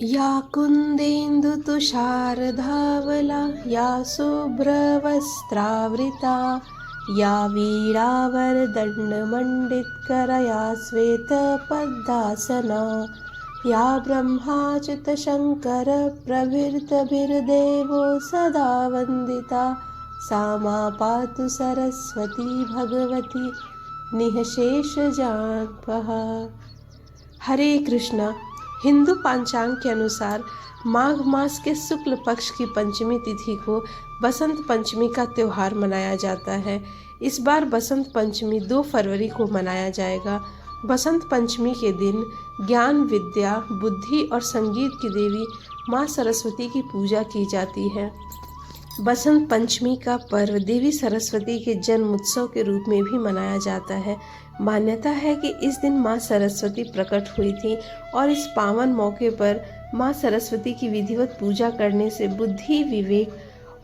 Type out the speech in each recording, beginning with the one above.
या कुन्देन्दुतुषारधावला या शुभ्रवस्त्रावृता या वीणावरदण्डमण्डितकरा या श्वेतपद्मासना या ब्रह्माच्युतशङ्करप्रभृतिभिर्देवो सदा वन्दिता सा मा पातु सरस्वती भगवती निःशेषजाड्भः। हरे कृष्णा। हिंदू पंचांग के अनुसार माघ मास के शुक्ल पक्ष की पंचमी तिथि को बसंत पंचमी का त्यौहार मनाया जाता है। इस बार बसंत पंचमी 2 फरवरी को मनाया जाएगा। बसंत पंचमी के दिन ज्ञान, विद्या, बुद्धि और संगीत की देवी माँ सरस्वती की पूजा की जाती है। बसंत पंचमी का पर्व देवी सरस्वती के जन्म उत्सव के रूप में भी मनाया जाता है। मान्यता है कि इस दिन माँ सरस्वती प्रकट हुई थी और इस पावन मौके पर माँ सरस्वती की विधिवत पूजा करने से बुद्धि, विवेक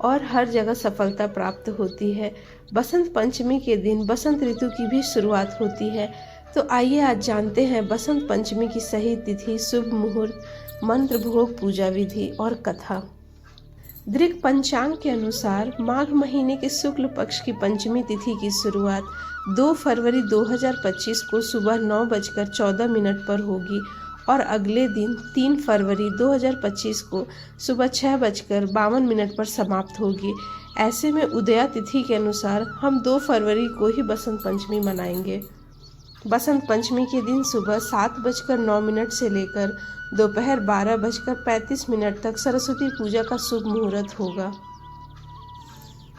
और हर जगह सफलता प्राप्त होती है। बसंत पंचमी के दिन बसंत ऋतु की भी शुरुआत होती है। तो आइए आज जानते हैं बसंत पंचमी की सही तिथि, शुभ मुहूर्त, मंत्र, भोग, पूजा विधि और कथा। दृक पंचांग के अनुसार माघ महीने के शुक्ल पक्ष की पंचमी तिथि की शुरुआत 2 फरवरी 2025 को सुबह 9:14 पर होगी और अगले दिन 3 फरवरी 2025 को सुबह 6:52 पर समाप्त होगी। ऐसे में उदया तिथि के अनुसार हम 2 फरवरी को ही बसंत पंचमी मनाएंगे। बसंत पंचमी के दिन सुबह 7:09 से लेकर दोपहर 12:35 तक सरस्वती पूजा का शुभ मुहूर्त होगा।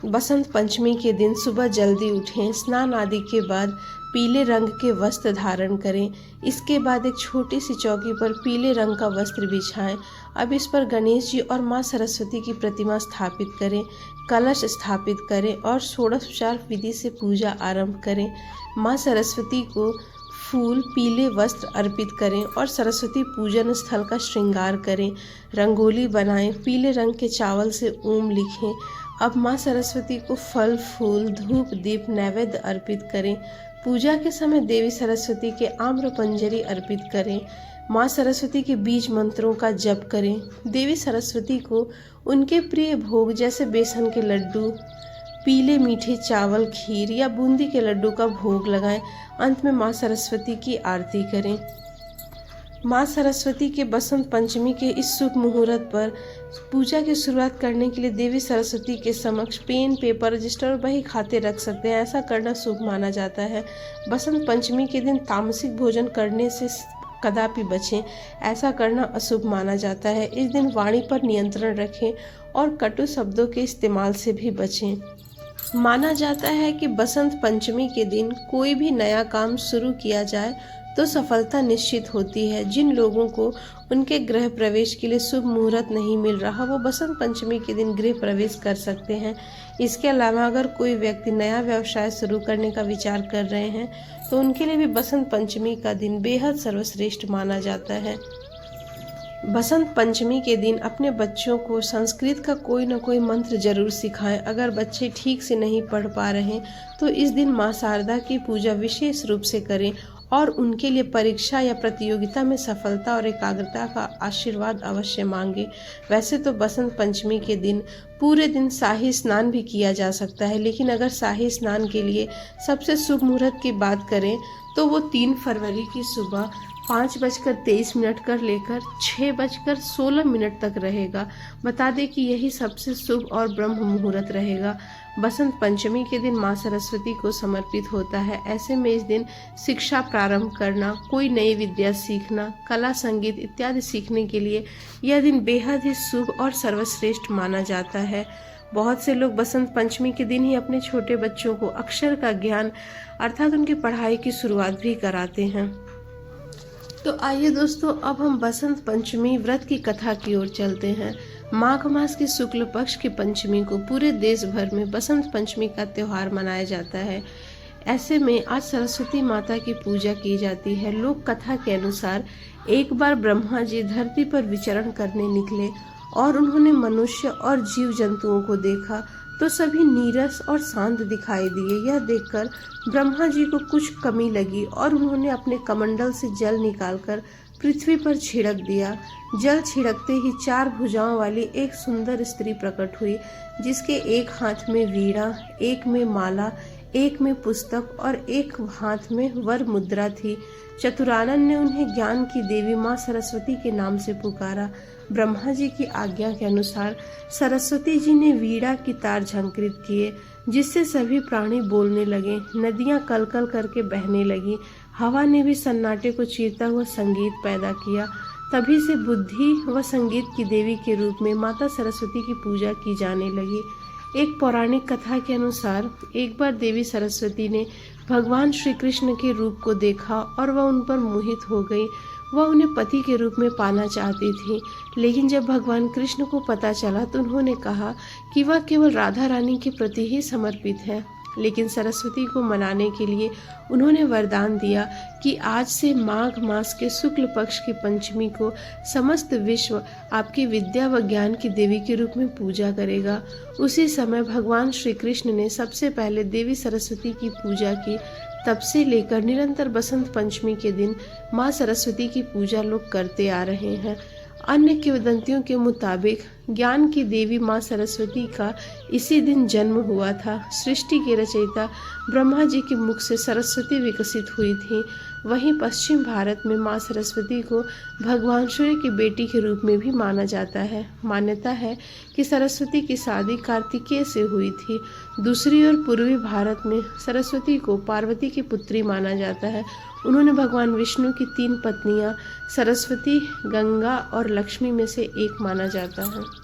बसंत पंचमी के दिन सुबह जल्दी उठें, स्नान आदि के बाद पीले रंग के वस्त्र धारण करें। इसके बाद एक छोटी सी चौकी पर पीले रंग का वस्त्र बिछाएं। अब इस पर गणेश जी और माँ सरस्वती की प्रतिमा स्थापित करें, कलश स्थापित करें और षोडशोपचार विधि से पूजा आरंभ करें। माँ सरस्वती को फूल, पीले वस्त्र अर्पित करें और सरस्वती पूजन स्थल का श्रृंगार करें। रंगोली बनाएं, पीले रंग के चावल से ओम लिखें। अब माँ सरस्वती को फल, फूल, धूप, दीप, नैवेद्य अर्पित करें। पूजा के समय देवी सरस्वती के आम्र पंजरी अर्पित करें। माँ सरस्वती के बीज मंत्रों का जप करें। देवी सरस्वती को उनके प्रिय भोग जैसे बेसन के लड्डू, पीले मीठे चावल, खीर या बूंदी के लड्डू का भोग लगाएं। अंत में माँ सरस्वती की आरती करें। माँ सरस्वती के बसंत पंचमी के इस शुभ मुहूर्त पर पूजा की शुरुआत करने के लिए देवी सरस्वती के समक्ष पेन, पेपर, रजिस्टर और बही खाते रख सकते हैं। ऐसा करना शुभ माना जाता है। बसंत पंचमी के दिन तामसिक भोजन करने से कदापि बचें, ऐसा करना अशुभ माना जाता है। इस दिन वाणी पर नियंत्रण रखें और कटु शब्दों के इस्तेमाल से भी बचें। माना जाता है कि बसंत पंचमी के दिन कोई भी नया काम शुरू किया जाए तो सफलता निश्चित होती है। जिन लोगों को उनके गृह प्रवेश के लिए शुभ मुहूर्त नहीं मिल रहा, वो बसंत पंचमी के दिन गृह प्रवेश कर सकते हैं। इसके अलावा अगर कोई व्यक्ति नया व्यवसाय शुरू करने का विचार कर रहे हैं तो उनके लिए भी बसंत पंचमी का दिन बेहद सर्वश्रेष्ठ माना जाता है। बसंत पंचमी के दिन अपने बच्चों को संस्कृत का कोई न कोई मंत्र जरूर सिखाएं। अगर बच्चे ठीक से नहीं पढ़ पा रहे तो इस दिन माँ शारदा की पूजा विशेष रूप से करें और उनके लिए परीक्षा या प्रतियोगिता में सफलता और एकाग्रता का आशीर्वाद अवश्य मांगे। वैसे तो बसंत पंचमी के दिन पूरे दिन शाही स्नान भी किया जा सकता है, लेकिन अगर शाही स्नान के लिए सबसे शुभ मुहूर्त की बात करें तो वो 3 फरवरी की सुबह 5:23 कर लेकर 6:16 तक रहेगा। बता दें कि यही सबसे शुभ और ब्रह्म मुहूर्त रहेगा। बसंत पंचमी के दिन माँ सरस्वती को समर्पित होता है। ऐसे में इस दिन शिक्षा प्रारंभ करना, कोई नई विद्या सीखना, कला, संगीत इत्यादि सीखने के लिए यह दिन बेहद ही शुभ और सर्वश्रेष्ठ माना जाता है। बहुत से लोग बसंत पंचमी के दिन ही अपने छोटे बच्चों को अक्षर का ज्ञान अर्थात उनकी पढ़ाई की शुरुआत भी कराते हैं। तो आइए दोस्तों, अब हम बसंत पंचमी व्रत की कथा की ओर चलते हैं। माघ मास की शुक्ल पक्ष की पंचमी को पूरे देश भर में बसंत पंचमी का त्यौहार मनाया जाता है। ऐसे में आज सरस्वती माता की पूजा की जाती है। लोक कथा के अनुसार एक बार ब्रह्मा जी धरती पर विचरण करने निकले और उन्होंने मनुष्य और जीव जंतुओं को देखा तो सभी नीरस और शांत दिखाई दिए। यह देखकर ब्रह्मा जी को कुछ कमी लगी और उन्होंने अपने कमंडल से जल निकालकर पृथ्वी पर छिड़क दिया। जल छिड़कते ही 4 भुजाओं वाली एक सुंदर स्त्री प्रकट हुई, जिसके एक हाथ में वीणा, एक में माला, एक में पुस्तक और एक हाथ में वर मुद्रा थी। चतुरानन ने उन्हें ज्ञान की देवी माँ सरस्वती के नाम से पुकारा। ब्रह्मा जी की आज्ञा के अनुसार सरस्वती जी ने वीणा की तार झंकृत किए, जिससे सभी प्राणी बोलने लगे। नदियां कलकल करके बहने लगी। हवा ने भी सन्नाटे को चीरता हुआ संगीत पैदा किया। तभी से बुद्धि व संगीत की देवी के रूप में माता सरस्वती की पूजा की जाने लगी। एक पौराणिक कथा के अनुसार एक बार देवी सरस्वती ने भगवान श्री कृष्ण के रूप को देखा और वह उन पर मोहित हो गई। वह उन्हें पति के रूप में पाना चाहती थी, लेकिन जब भगवान कृष्ण को पता चला तो उन्होंने कहा कि वह केवल राधा रानी के प्रति ही समर्पित है। लेकिन सरस्वती को मनाने के लिए उन्होंने वरदान दिया कि आज से माघ मास के शुक्ल पक्ष की पंचमी को समस्त विश्व आपकी विद्या व ज्ञान की देवी के रूप में पूजा करेगा। उसी समय भगवान श्री कृष्ण ने सबसे पहले देवी सरस्वती की पूजा की। तब से लेकर निरंतर बसंत पंचमी के दिन माँ सरस्वती की पूजा लोग करते आ रहे हैं। अन्य किंवदंतियों के मुताबिक ज्ञान की देवी माँ सरस्वती का इसी दिन जन्म हुआ था। सृष्टि के रचयिता ब्रह्मा जी के मुख से सरस्वती विकसित हुई थी। वहीं पश्चिम भारत में माँ सरस्वती को भगवान सूर्य की बेटी के रूप में भी माना जाता है। मान्यता है कि सरस्वती की शादी कार्तिकेय से हुई थी। दूसरी ओर पूर्वी भारत में सरस्वती को पार्वती की पुत्री माना जाता है। उन्होंने भगवान विष्णु की 3 पत्नियां सरस्वती, गंगा और लक्ष्मी में से एक माना जाता है।